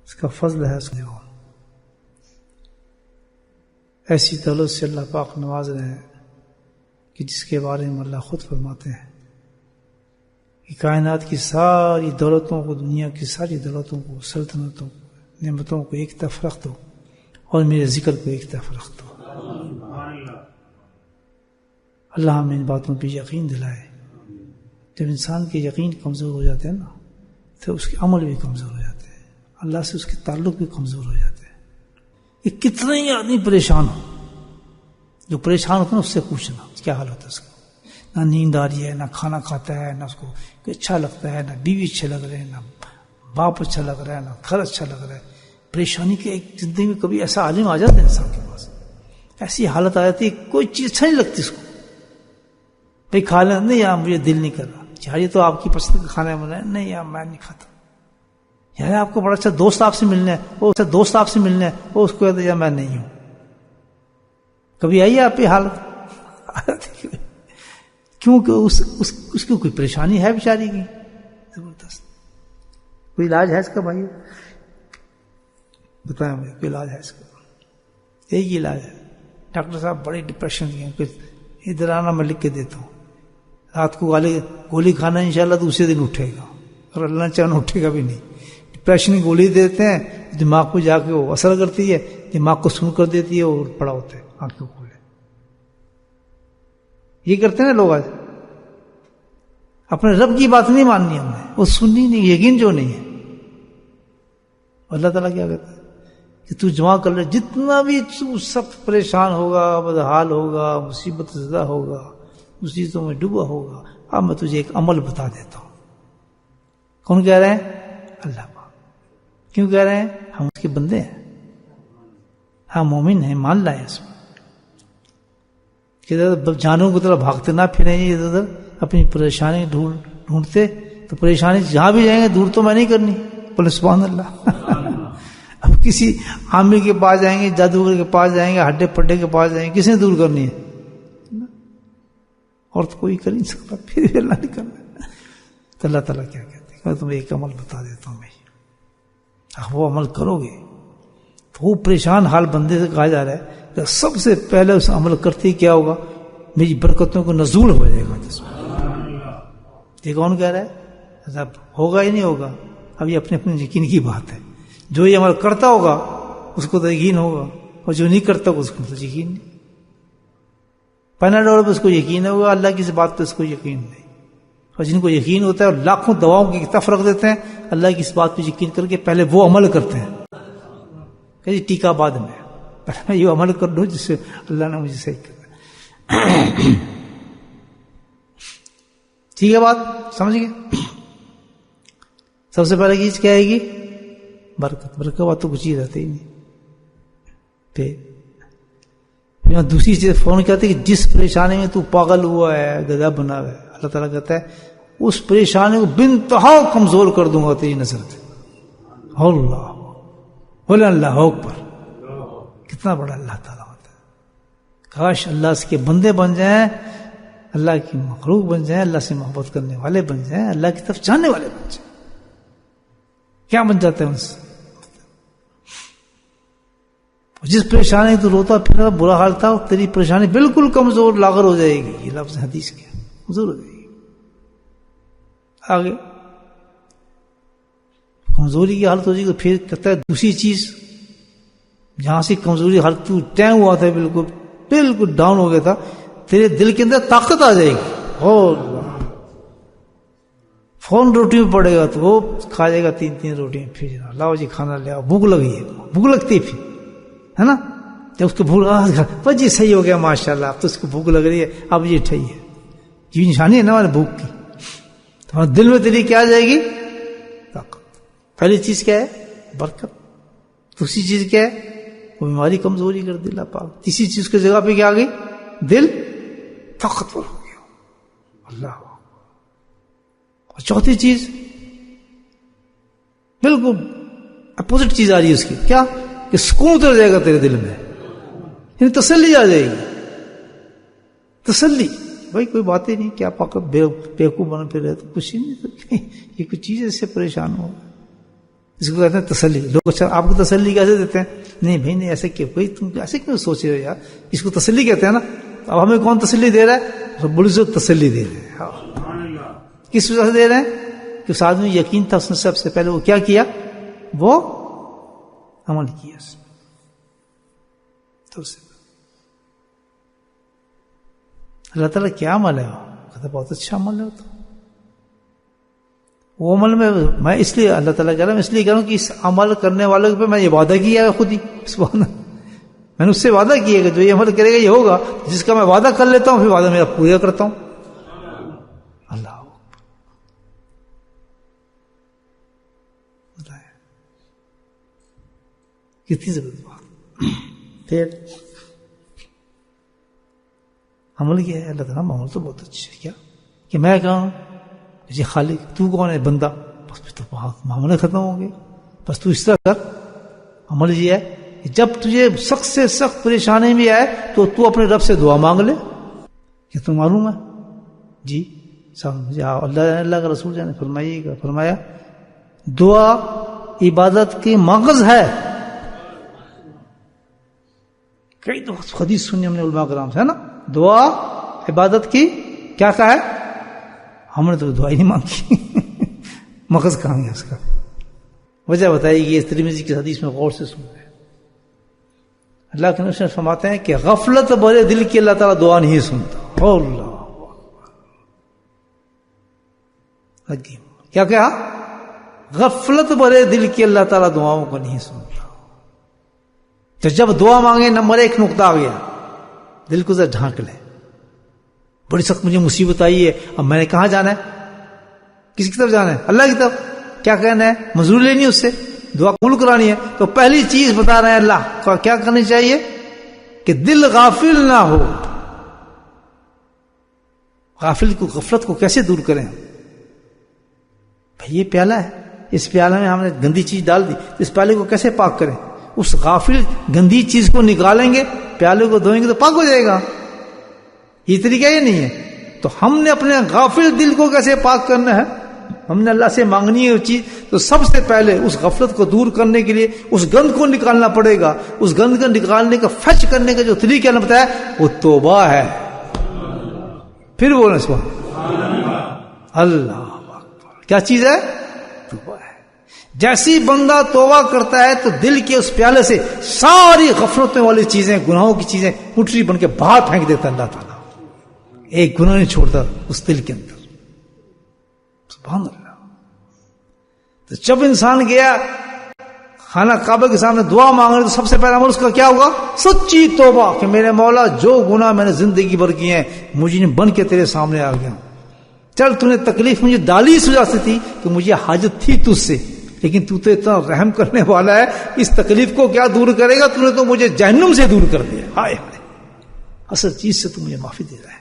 اس کا فضل ہے. اس کو ایسی دولت سے اللہ پاک نواز رہے ہیں کہ جس کے بارے میں اللہ خود فرماتے ہیں کہ کائنات کی ساری دولتوں کو، دنیا کی ساری دولتوں کو، سلطنتوں کو، نعمتوں کو ایک طرف رکھ دو اور میرے ذکر کو ایک طرف رکھ دو. اللہ ہمیں ان باتوں پہ یقین دلائے. جب انسان کے یقین کمزور ہو جاتے ہیں نا تو اس کے عمل بھی کمزور ہو جاتے ہیں، اللہ سے اس کے تعلق بھی کمزور ہو جاتے ہیں. کہ کتنے ہی آدمی پریشان ہو، جو پریشان ہوتا ہے اس سے پوچھنا کیا حال ہوتا ہے اس کا. نہ نیند آ رہی ہے، نہ کھانا کھاتا ہے، نہ اس کو کوئی اچھا لگتا ہے، نہ بیوی اچھے لگ رہے ہیں، نہ باپ اچھا لگ رہا ہے، نہ گھر اچھا لگ رہا ہے. پریشانی کے ایک زندگی میں کبھی ایسا عالم آ جاتا ہے انسان کے پاس، ایسی حالت آ جاتی ہے کوئی چیز اچھا نہیں لگتی اس کو. بھائی کھا لیں، نہیں یار مجھے دل نہیں کر رہا. یار یہ تو آپ کی پسند کا کھانا بنا ہے، نہیں یار میں نہیں کھاتا. یار آپ کو بڑا اچھا دوست آپ سے ملنا ہے، وہ اچھا دوست آپ سے ملنا ہے، وہ اس کو کہتے ہیں میں نہیں ہوں. کبھی آئی ہے آپ کی حالت؟ کیونکہ اس کی کوئی پریشانی ہے بیچاری کی زبردست. کوئی علاج ہے اس کا بھائی؟ بتائیں مجھے کوئی علاج ہے اس کا؟ ایک ہی علاج ہے. ڈاکٹر صاحب بڑے ڈپریشن کے ہیں، ادھر آنا میں لکھ کے دیتا ہوں. رات کو گولی کھانا انشاءاللہ دوسرے دن اٹھے گا، اور اللہ چاہنا اٹھے گا بھی نہیں. ڈپریشن کی گولی دیتے ہیں، دماغ کو جا کے وہ اثر کرتی ہے، دماغ کو سن کر دیتی ہے اور پڑا ہوتا ہے آنکھوں کھولے. یہ کرتے ہیں نا لوگ آج. اپنے رب کی بات نہیں ماننی ہم نے، وہ سننی نہیں، یقین جو نہیں ہے. اللہ تعالیٰ کیا کہتا ہے کہ تو جمع کر لے جتنا بھی تو سخت پریشان ہوگا، بدحال ہوگا، مصیبت زدہ ہوگا، مصیبتوں میں ڈوبا ہوگا. اب میں تجھے ایک عمل بتا دیتا ہوں. کون کہہ رہے ہیں؟ اللہ پاک. کیوں کہہ رہے ہیں؟ ہم اس کے بندے ہیں، ہم مومن ہیں، مان لائیں اس میں. کہ جانوں کی طرح بھاگتے نہ پھریں ادھر ادھر اپنی پریشانی ڈھونڈتے. تو پریشانی جہاں بھی جائیں گے دور تو میں نہیں کرنی. بولے سبحان اللہ. اب کسی عامل کے پاس جائیں گے، جادوگر کے پاس جائیں گے، ہڈے پڈے کے پاس جائیں گے، کس نے دور کرنی ہے؟ اور تو کوئی کر نہیں سکتا، پھر بھی اللہ نہیں کرنا. تو اللہ تعالیٰ کیا کہتے ہیں؟ میں تمہیں ایک عمل بتا دیتا ہوں. میں وہ عمل کرو گے تو وہ پریشان حال بندے سے کہا جا رہا ہے کہ سب سے پہلے اس عمل کرتے ہی کیا ہوگا؟ میری برکتوں کو نزول ہو جائے گا. یہ کون کہہ رہا ہے؟ اب ہوگا ہی نہیں ہوگا. اب یہ اپنے اپنے یقین کی بات ہے. جو یہ عمل کرتا ہوگا اس کو تو یقین ہوگا، اور جو نہیں کرتا اس کو تو یقین نہیں. پیناڈول پہ اس کو یقین ہوگا، اللہ کی بات پہ اس کو یقین نہیں. اور جن کو یقین ہوتا ہے اور لاکھوں دواؤں کی کتاب رکھ دیتے ہیں، اللہ کی اس بات پہ یقین کر کے پہلے وہ عمل کرتے ہیں کہ ٹیکہ بعد میں، پہلے میں یہ عمل کر دوں جس سے اللہ نے مجھے صحیح کیا. ٹھیک ہے بات سمجھ گئے؟ سب سے پہلے چیز کیا آئے گی؟ برکت. برکت بات تو کچھ ہی رہتے ہی نہیں. پھر دوسری چیز فون کہتے ہیں کہ جس پریشانی میں تو پاگل ہوا ہے، گدھا بنا ہوا ہے، اللہ تعالیٰ کہتا ہے اس پریشانی کو بنتہا کمزور کر دوں گا تیری نظر سے. اللہ بولے اللہ اکبر. کتنا بڑا اللہ تعالیٰ ہوتا ہے. کاش اللہ اس کے بندے بن جائیں، اللہ کی مخلوق بن جائیں، اللہ سے محبت کرنے والے بن جائیں، اللہ کی طرف جانے والے بن جائیں. کیا بن جاتے ہیں ان سے؟ جس پریشانی تو روتا پھر برا حال تھا، تیری پریشانی بالکل کمزور لاغر ہو جائے گی. یہ لفظ حدیث کے کمزور ہو جائے گی. آگے کمزوری کی حالت ہو جائے گی تو پھر کہتا ہے دوسری چیز، جہاں سے کمزوری حالت تو ٹائم ہوا تھا، بالکل ڈاؤن ہو گیا تھا، تیرے دل کے اندر طاقت آ جائے گی. اور فون روٹی میں پڑے گا تو وہ کھا جائے گا 3 روٹیاں. پھر لاؤ جی کھانا لے آؤ. بھوک لگی ہے، بھوک لگتی ہے پھر، ہے نا؟ جب اس کو بھوک جی صحیح ہو گیا ماشاء اللہ، اب تو اس کو بھوک لگ رہی ہے، اب یہ ٹھیک ہے. یہ نشانی ہے نا ہمارے بھوک کی. تمہارے دل میں تیری کیا آ جائے گی؟ طاقت. پہلی چیز کیا ہے؟ برکت. دوسری چیز کیا ہے؟ وہ بیماری کمزوری کر دل پاک. تیسری چیز کی جگہ پہ کیا آ گئی؟ دل طاقتور ہو گیا. اللہ. اور چوتھی چیز بالکل اپوزٹ چیز آ رہی ہے اس کی، کیا؟ کہ سکون اتر جائے گا تیرے دل میں، یعنی تسلی آ جائے گی. تسلی بھائی کوئی بات ہی نہیں، کیا پاک بیوقوف بنا پھر رہے تو کچھ ہی نہیں. یہ کچھ چیز اس سے پریشان ہو. اس کو کہتے ہیں تسلی. لوگ اچھا آپ کو تسلی کیسے دیتے ہیں؟ نہیں بھائی نہیں ایسے کیوں، کوئی تم ایسے کیوں سوچ رہے ہو یار، اس کو تسلی کہتے ہیں نا. اب ہمیں کون تسلی دے رہا ہے؟ رب العزت تسلی دے رہے ہیں. کس وجہ سے دے رہے ہیں؟ کہ اس آدمی یقین تھا، اس نے سب سے پہلے وہ کیا کیا؟ وہ عمل کیا. تو اللہ تعالیٰ کیا عمل ہے؟ کہتا بہت اچھا عمل ہے. تو وہ عمل میں اس لیے اللہ تعالیٰ کہہ رہا ہوں، اس لیے کہہ رہا ہوں کہ اس عمل کرنے والوں پہ میں یہ وعدہ کیا ہے خود ہی. میں نے اس سے وعدہ کیا کہ جو یہ عمل کرے گا یہ ہوگا. جس کا میں وعدہ کر لیتا ہوں پھر وعدہ میرا پورا کرتا ہوں. اللہ کتنی ضرورت بات. پھر عمل کیا ہے اللہ تعالیٰ؟ عمل تو بہت اچھا ہے. کیا کہ میں کہوں جی خالق تو کون ہے؟ بندہ. بس پھر تو معاملے ختم ہوں گے. بس تو اس طرح کر. عمل یہ ہے کہ جب تجھے سخت سے سخت پریشانی بھی آئے تو اپنے رب سے دعا مانگ لے. کیا تم معلوم ہے؟ جی مجھے اللہ کا رسول نے فرمایا دعا عبادت کی مغز ہے. کئی تو حدیث سنی ہم نے علماء کرام سے، ہے نا. دعا عبادت کی کیا کہا ہے؟ ہم نے تو دعا ہی نہیں مانگی. مغز کہاں ہے اس کا؟ وجہ بتائی گئی. اس ترمذی کی حدیث میں غور سے سن رہے. اللہ کے نبی فرماتے ہیں کہ غفلت بھرے دل کی اللہ تعالیٰ دعا نہیں سنتا. اللہ کیا کہا؟ غفلت بھرے دل کی اللہ تعالیٰ دعاؤں کو نہیں سنتا. تو جب دعا مانگے نمبر 1 نقطہ آ گیا، دل کو ذرا ڈھانک لے. بڑی سخت مجھے مصیبت آئی ہے، اب میں نے کہاں جانا ہے؟ کس کی طرف جانا ہے؟ اللہ کی طرف. کیا کہنا ہے؟ منظور لینی اس سے، دعا قبول کرانی ہے. تو پہلی چیز بتا رہے ہیں اللہ کا کیا کرنی چاہیے کہ دل غافل نہ ہو. غفلت کو کیسے دور کریں؟ بھائی یہ پیالہ ہے، اس پیالے میں ہم نے گندی چیز ڈال دی، اس پیالے کو کیسے پاک کریں؟ اس غافل گندی چیز کو نکالیں گے، پیالے کو دھوئیں گے تو پاک ہو جائے گا. یہ طریقہ یہ نہیں ہے. تو ہم نے اپنے غافل دل کو کیسے پاک کرنا ہے؟ ہم نے اللہ سے مانگنی ہے وہ چیز. تو سب سے پہلے اس غفلت کو دور کرنے کے لیے اس گند کو نکالنا پڑے گا. اس گند کو نکالنے کا فچ کرنے کا جو طریقہ نے بتایا وہ توبہ ہے. پھر بولنا سبحان اللہ اکبر. کیا چیز ہے؟ توبہ ہے. جیسی بندہ توبہ کرتا ہے تو دل کے اس پیالے سے ساری غفلتوں والی چیزیں، گناہوں کی چیزیں پٹری بن کے باہر پھینک دیتا اللہ تعالیٰ. ایک گناہ نہیں چھوڑتا اس دل کے اندر. سبحان اللہ. تو جب انسان گیا خانہ کعبہ کے سامنے دعا مانگنے تو سب سے پہلا عمل اس کا کیا ہوگا؟ سچی توبہ کہ میرے مولا جو گناہ میں نے زندگی بھر کیے ہیں مجھے بن کے تیرے سامنے آ گیا. چل تو نے تکلیف مجھے ڈالی اس وجہ سے تھی کہ مجھے حاجت تھی تجھ سے، لیکن تو اتنا رحم کرنے والا ہے، اس تکلیف کو کیا دور کرے گا؟ تو نے تو مجھے جہنم سے دور کر دیا. ہائے ہائے، اصل چیز سے تو مجھے معافی دے رہا ہے.